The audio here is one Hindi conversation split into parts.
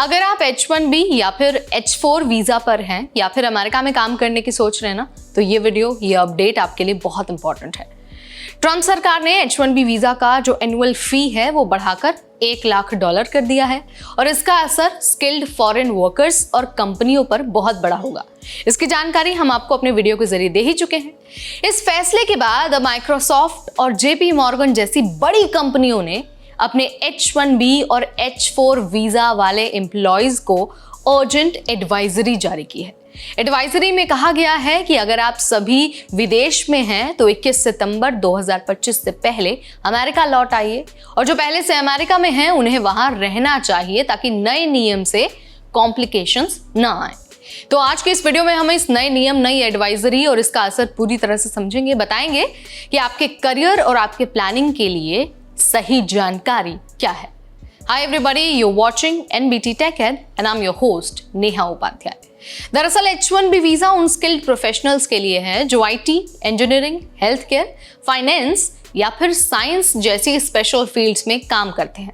अगर आप H1B या फिर H4 वीजा पर हैं या फिर अमेरिका में काम करने की सोच रहे हैं ना, तो ये वीडियो, ये अपडेट आपके लिए बहुत इंपॉर्टेंट है। ट्रम्प सरकार ने H1B वीजा का जो एनुअल फी है वो बढ़ाकर $1 लाख कर दिया है और इसका असर स्किल्ड फॉरेन वर्कर्स और कंपनियों पर बहुत बड़ा होगा। इसकी जानकारी हम आपको अपने वीडियो के जरिए दे ही चुके हैं। इस फैसले के बाद माइक्रोसॉफ्ट और JP मॉर्गन जैसी बड़ी कंपनियों ने अपने H1B और H4 वीजा वाले एम्प्लॉयज को अर्जेंट एडवाइजरी जारी की है। एडवाइजरी में कहा गया है कि अगर आप सभी विदेश में हैं तो 21 सितंबर 2025 से पहले अमेरिका लौट आइए और जो पहले से अमेरिका में हैं उन्हें वहां रहना चाहिए ताकि नए नियम से कॉम्प्लिकेशंस ना आए। तो आज के इस वीडियो में हम इस नए नियम, नई एडवाइजरी और इसका असर पूरी तरह से समझेंगे, बताएंगे कि आपके करियर और आपके प्लानिंग के लिए सही जानकारी क्या है। Hi everybody, you're watching NBT TechEd and I'm your host Neha Upadhyay. दरअसल H1B वीजा उन स्किल्ड प्रोफेशनल्स के लिए है जो IT, engineering, health care, finance या फिर साइंस जैसी स्पेशल फील्ड्स में काम करते हैं।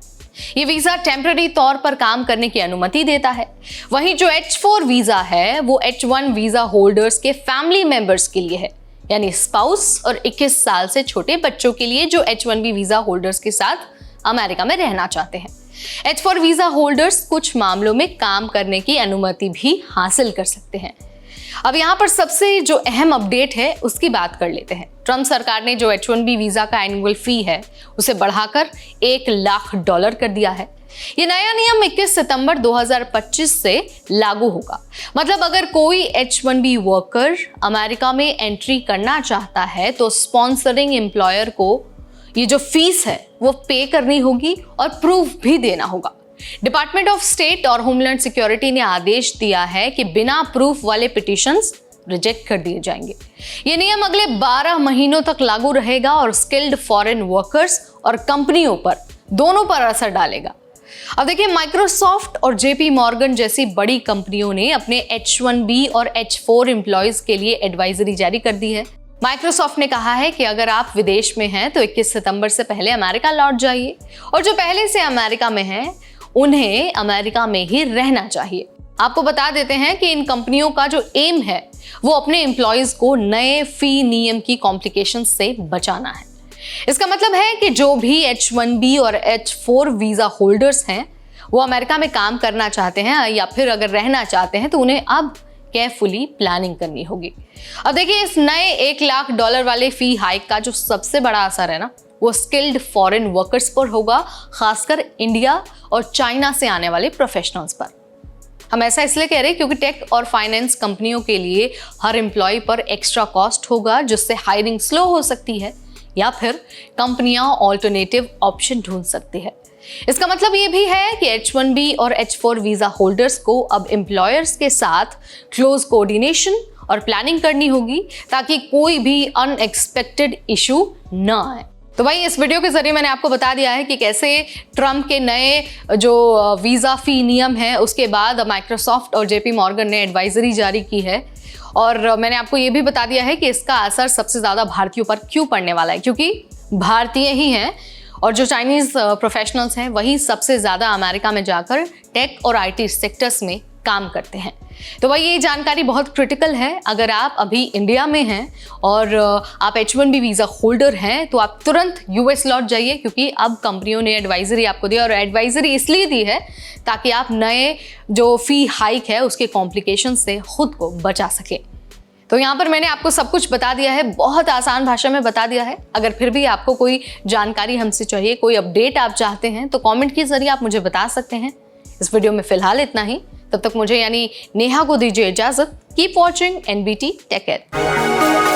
ये वीजा टेम्पररी तौर पर काम करने की अनुमति देता है। वहीं जो H4 वीजा है वो H1 वीजा होल्डर्स के फैमिली मेंबर्स के लिए है, यानी स्पाउस और 21 साल से छोटे बच्चों के लिए जो H1B वीजा होल्डर्स के साथ अमेरिका में रहना चाहते हैं। H4 वीजा होल्डर्स कुछ मामलों में काम करने की अनुमति भी हासिल कर सकते हैं। अब यहाँ पर सबसे जो अहम अपडेट है उसकी बात कर लेते हैं। ट्रम्प सरकार ने जो H1B वीजा का एनुअल फी है उसे बढ़ाकर $1 लाख कर दिया है। ये नया नियम 21 सितंबर 2025 से लागू होगा। मतलब अगर कोई H1B वर्कर अमेरिका में एंट्री करना चाहता है तो स्पॉन्सरिंग एम्प्लॉयर को ये जो फीस है वो पे करनी होगी और प्रूफ भी देना होगा। डिपार्टमेंट ऑफ स्टेट और होमलैंड सिक्योरिटी ने आदेश दिया है कि बिना प्रूफ वाले पिटीशंस रिजेक्ट कर दिए जाएंगे। ये नियम अगले 12 महीनों तक लागू रहेगा और स्किल्ड फॉरेन वर्कर्स और कंपनियों पर दोनों पर असर डालेगा। अब देखिए, माइक्रोसॉफ्ट और JP मॉर्गन जैसी बड़ी कंपनियों ने अपने H1B और H4 एम्प्लॉयज के लिए एडवाइजरी जारी कर दी है। माइक्रोसॉफ्ट ने कहा है कि अगर आप विदेश में हैं तो 21 सितंबर से पहले अमेरिका लौट जाइए और जो पहले से अमेरिका में हैं उन्हें अमेरिका में ही रहना चाहिए। आपको बता देते हैं कि इन कंपनियों का जो एम है वो अपने एम्प्लॉयज को नए फी नियम की कॉम्प्लिकेशंस से बचाना है। इसका मतलब है कि जो भी H1B और H4 वीजा होल्डर्स हैं वो अमेरिका में काम करना चाहते हैं या फिर अगर रहना चाहते हैं तो उन्हें अब केयरफुली प्लानिंग करनी होगी। अब देखिए, इस नए $1 लाख वाले फी हाइक का जो सबसे बड़ा असर है ना वो स्किल्ड फॉरेन वर्कर्स पर होगा, खासकर इंडिया और चाइना से आने वाले प्रोफेशनल्स पर। हम ऐसा इसलिए कह रहे हैं क्योंकि टेक और फाइनेंस कंपनियों के लिए हर एम्प्लॉय पर एक्स्ट्रा कॉस्ट होगा जिससे हायरिंग स्लो हो सकती है या फिर कंपनियां ऑल्टरनेटिव ऑप्शन ढूंढ सकती है। इसका मतलब ये भी है कि H1B और H4 वीजा होल्डर्स को अब एम्प्लॉयर्स के साथ क्लोज कोऑर्डिनेशन और प्लानिंग करनी होगी ताकि कोई भी अनएक्सपेक्टेड इशू ना आए। तो भाई, इस वीडियो के जरिए मैंने आपको बता दिया है कि कैसे ट्रम्प के नए जो वीजा फी नियम है उसके बाद माइक्रोसॉफ्ट और JP मॉर्गन ने एडवाइजरी जारी की है और मैंने आपको ये भी बता दिया है कि इसका असर सबसे ज़्यादा भारतीयों पर क्यों पड़ने वाला है, क्योंकि भारतीय ही हैं और जो चाइनीज़ प्रोफेशनल्स हैं वही सबसे ज़्यादा अमेरिका में जाकर टेक और IT सेक्टर्स में काम करते हैं। तो भाई, ये जानकारी बहुत क्रिटिकल है। अगर आप अभी इंडिया में हैं और आप H1B वीज़ा होल्डर हैं तो आप तुरंत US लौट जाइए, क्योंकि अब कंपनियों ने एडवाइजरी आपको दी और एडवाइजरी इसलिए दी है ताकि आप नए जो फी हाइक है उसके कॉम्प्लिकेशन से खुद को बचा सके। तो यहाँ पर मैंने आपको सब कुछ बता दिया है, बहुत आसान भाषा में बता दिया है। अगर फिर भी आपको कोई जानकारी हमसे चाहिए, कोई अपडेट आप चाहते हैं तो कमेंट के जरिए आप मुझे बता सकते हैं। इस वीडियो में फिलहाल इतना ही। तब तक मुझे यानी नेहा को दीजिए इजाजत। Keep watching NBT TechEd।